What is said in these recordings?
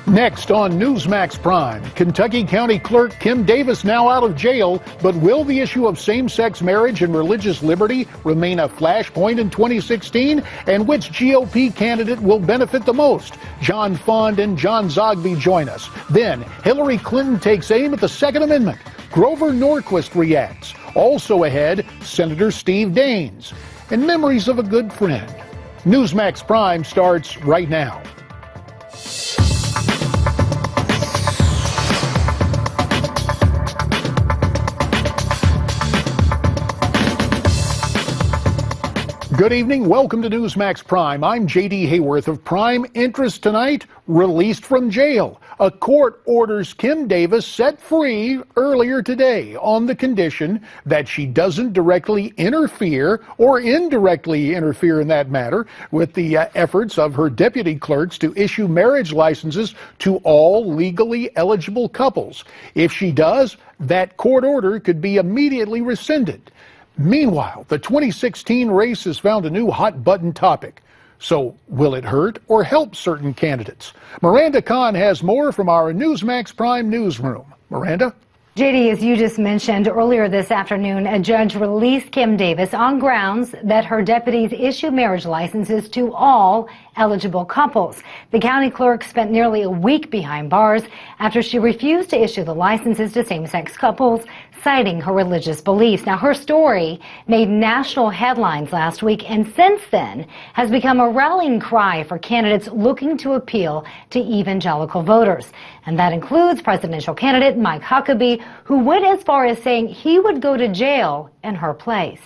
Next on Newsmax Prime, Kentucky County Clerk Kim Davis now out of jail, but will the issue of same-sex marriage and religious liberty remain a flashpoint in 2016? And which GOP candidate will benefit the most? John Fund and John Zogby join us. Then, Hillary Clinton takes aim at the Second Amendment. Grover Norquist reacts. Also ahead, Senator Steve Daines. And memories of a good friend. Newsmax Prime starts right now. Good evening. Welcome to Newsmax Prime. I'm J.D. Hayworth of Prime. Interest tonight, released from jail. A court orders Kim Davis set free earlier today on the condition that she doesn't directly interfere or indirectly interfere in that matter with the efforts of her deputy clerks to issue marriage licenses to all legally eligible couples. If she does, that court order could be immediately rescinded. Meanwhile, the 2016 race has found a new hot-button topic. So, will it hurt or help certain candidates? Miranda Kahn has more from our Newsmax Prime newsroom. Miranda? JD, as you just mentioned, earlier this afternoon, a judge released Kim Davis on grounds that her deputies issue marriage licenses to all eligible couples. The county clerk spent nearly a week behind bars after she refused to issue the licenses to same-sex couples, citing her religious beliefs. Now, her story made national headlines last week and since then has become a rallying cry for candidates looking to appeal to evangelical voters. And that includes presidential candidate Mike Huckabee, who went as far as saying he would go to jail in her place.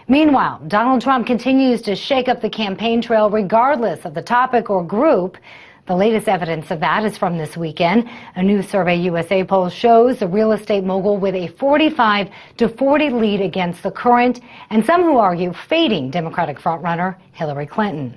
Meanwhile, Donald Trump continues to shake up the campaign trail regardless of the topic or group. The latest evidence of that is from this weekend. A new Survey USA poll shows the real estate mogul with a 45-40 lead against the current, and some who argue fading Democratic frontrunner Hillary Clinton.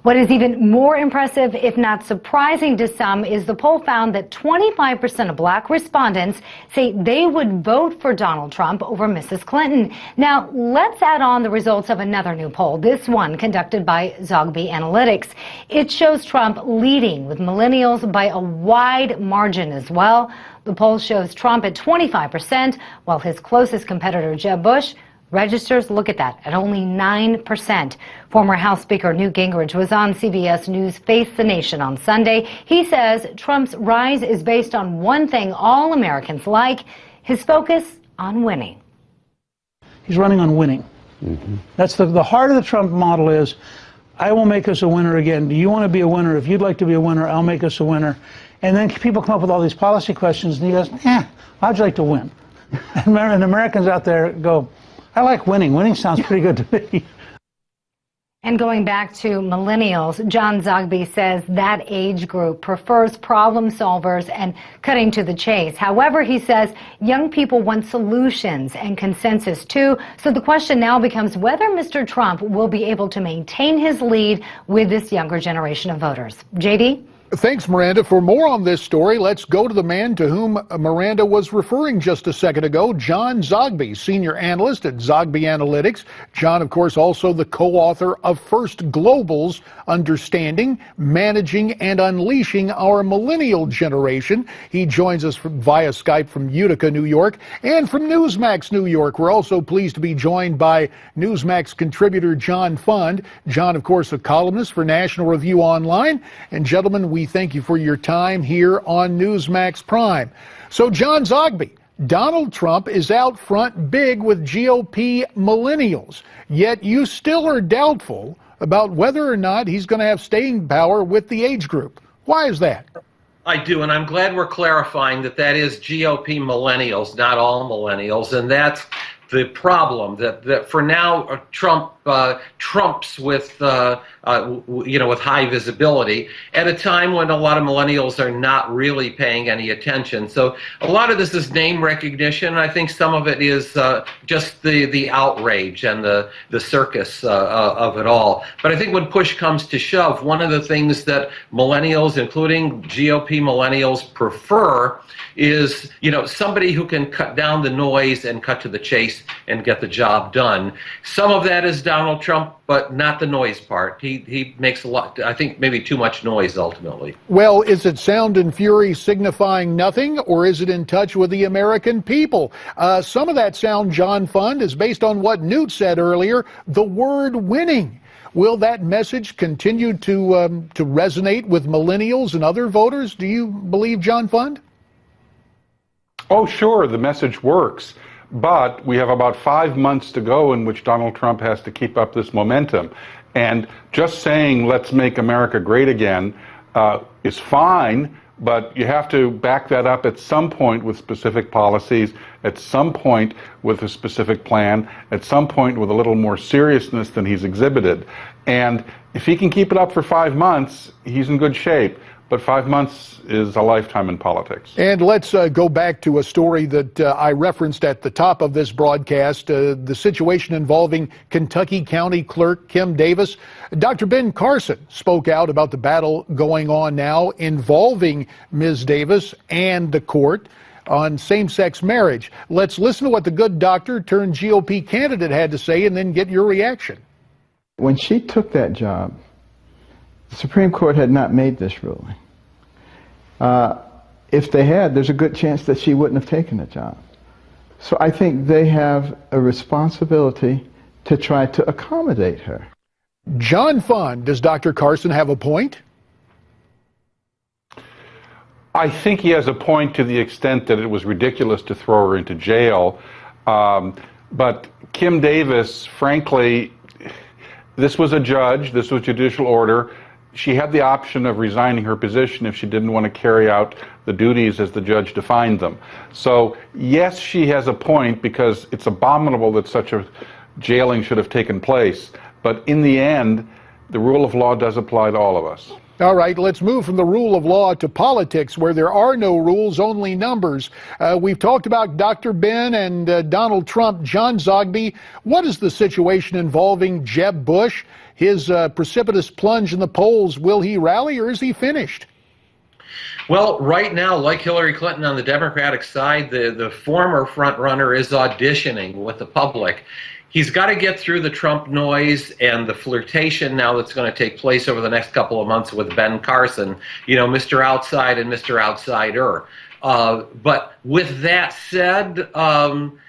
What is even more impressive, if not surprising to some, is the poll found that 25% of black respondents say they would vote for Donald Trump over Mrs. Clinton. Now, let's add on the results of another new poll, this one conducted by Zogby Analytics. It shows Trump leading with millennials by a wide margin as well. The poll shows Trump at 25%, while his closest competitor, Jeb Bush, registers, look at that, at only 9%. Former House Speaker Newt Gingrich was on CBS News' Face the Nation on Sunday. He says Trump's rise is based on one thing all Americans like, his focus on winning. He's running on winning. That's the heart of the Trump model is, I will make us a winner again. Do you want to be a winner? If you'd like to be a winner, I'll make us a winner. And then people come up with all these policy questions, and he goes, how'd you like to win? And Americans out there go, I like winning. Winning sounds pretty good to me. And going back to millennials, John Zogby says that age group prefers problem solvers and cutting to the chase. However, he says young people want solutions and consensus too. So the question now becomes whether Mr. Trump will be able to maintain his lead with this younger generation of voters. JD? Thanks, Miranda. For more on this story, let's go to the man to whom Miranda was referring just a second ago, John Zogby, senior analyst at Zogby Analytics. John, of course, also the co-author of First Global's Understanding, Managing, and Unleashing Our Millennial Generation. He joins us via Skype from Utica, New York, and from Newsmax, New York. We're also pleased to be joined by Newsmax contributor John Fund. John, of course, a columnist for National Review Online. And gentlemen, we thank you for your time here on Newsmax Prime. So, John Zogby, Donald Trump is out front big with GOP millennials, yet you still are doubtful about whether or not he's going to have staying power with the age group. Why is that? I do, and I'm glad we're clarifying that is GOP millennials, not all millennials, and that's the problem that for now Trump trumps with with high visibility at a time when a lot of millennials are not really paying any attention. So a lot of this is name recognition. I think some of it is just the outrage and the circus of it all. But I think when push comes to shove, one of the things that millennials, including GOP millennials, prefer is, somebody who can cut down the noise and cut to the chase and get the job done. Some of that is down Donald Trump, but not the noise part. He makes a lot, I think maybe too much noise ultimately. Well, is it sound and fury signifying nothing, or is it in touch with the American people? Some of that sound, John Fund, is based on what Newt said earlier, the word winning. Will that message continue to resonate with millennials and other voters, do you believe, John Fund? Oh, sure, the message works. But we have about 5 months to go in which Donald Trump has to keep up this momentum. And just saying, let's make America great again, is fine, but you have to back that up at some point with specific policies, at some point with a specific plan, at some point with a little more seriousness than he's exhibited. And if he can keep it up for 5 months, he's in good shape. But 5 months is a lifetime in politics. And let's go back to a story that I referenced at the top of this broadcast, the situation involving Kentucky County Clerk Kim Davis. Dr. Ben Carson spoke out about the battle going on now involving Ms. Davis and the court on same-sex marriage. Let's listen to what the good doctor turned GOP candidate had to say and then get your reaction. When she took that job, the Supreme Court had not made this ruling. If they had, there's a good chance that she wouldn't have taken the job. So I think they have a responsibility to try to accommodate her. John Fund, does Dr. Carson have a point? I think he has a point to the extent that it was ridiculous to throw her into jail. But Kim Davis, frankly, this was a judge, this was judicial order. She had the option of resigning her position if she didn't want to carry out the duties as the judge defined them. So, yes, she has a point because it's abominable that such a jailing should have taken place. But in the end, the rule of law does apply to all of us. All right, let's move from the rule of law to politics, where there are no rules, only numbers. We've talked about Dr. Ben and Donald Trump. John Zogby, what is the situation involving Jeb Bush? His precipitous plunge in the polls, will he rally or is he finished? Well, right now, like Hillary Clinton on the Democratic side, the former frontrunner is auditioning with the public. He's got to get through the Trump noise and the flirtation now that's going to take place over the next couple of months with Ben Carson, you know, Mr. Outside and Mr. Outsider. But with that said,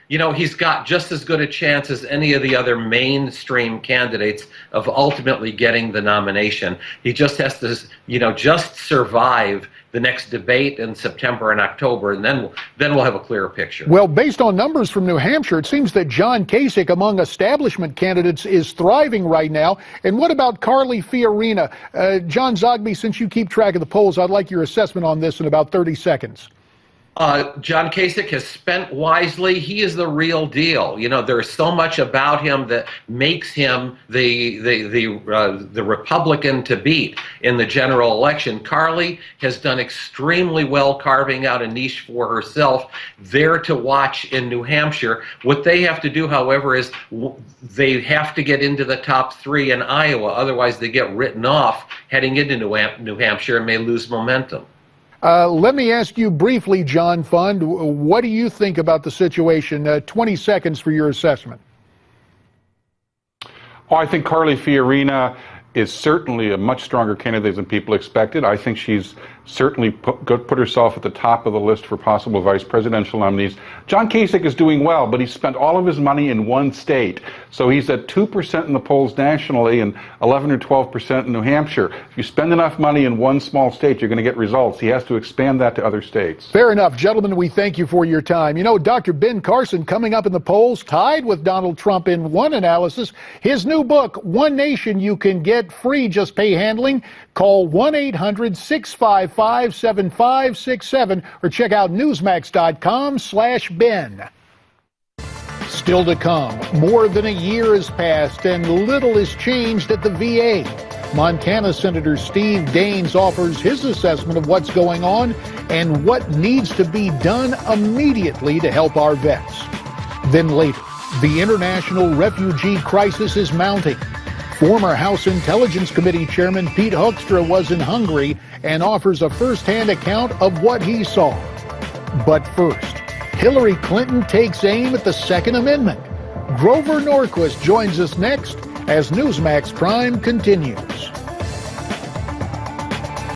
you know, he's got just as good a chance as any of the other mainstream candidates of ultimately getting the nomination. He just has to, you know, just survive the next debate in September and October, and then we'll have a clearer picture. Well, based on numbers from New Hampshire, it seems that John Kasich, among establishment candidates, is thriving right now. And what about Carly Fiorina? John Zogby, since you keep track of the polls, I'd like your assessment on this in about 30 seconds. John Kasich has spent wisely. He is the real deal. You know, there's so much about him that makes him the Republican to beat in the general election. Carly has done extremely well carving out a niche for herself there to watch in New Hampshire. What they have to do, however, is they have to get into the top 3 in Iowa. Otherwise, they get written off heading into New Hampshire and may lose momentum. Let me ask you briefly, John Fund, what do you think about the situation? 20 seconds for your assessment. Oh, I think Carly Fiorina is certainly a much stronger candidate than people expected. I think she's certainly put herself at the top of the list for possible vice presidential nominees. John Kasich is doing well, but he spent all of his money in one state. So he's at 2% in the polls nationally and 11 or 12% in New Hampshire. If you spend enough money in one small state, you're going to get results. He has to expand that to other states. Fair enough. Gentlemen, we thank you for your time. You know, Dr. Ben Carson coming up in the polls, tied with Donald Trump in one analysis. His new book, One Nation, you can get free, just pay handling. Call 1-800-655-7567 or check out newsmax.com/Ben. Still to come, more than a year has passed and little has changed at the VA. Montana Senator Steve Daines offers his assessment of what's going on and what needs to be done immediately to help our vets. Then later, the international refugee crisis is mounting. Former House Intelligence Committee Chairman Pete Hoekstra was in Hungary and offers a first-hand account of what he saw. But first, Hillary Clinton takes aim at the Second Amendment. Grover Norquist joins us next as Newsmax Prime continues.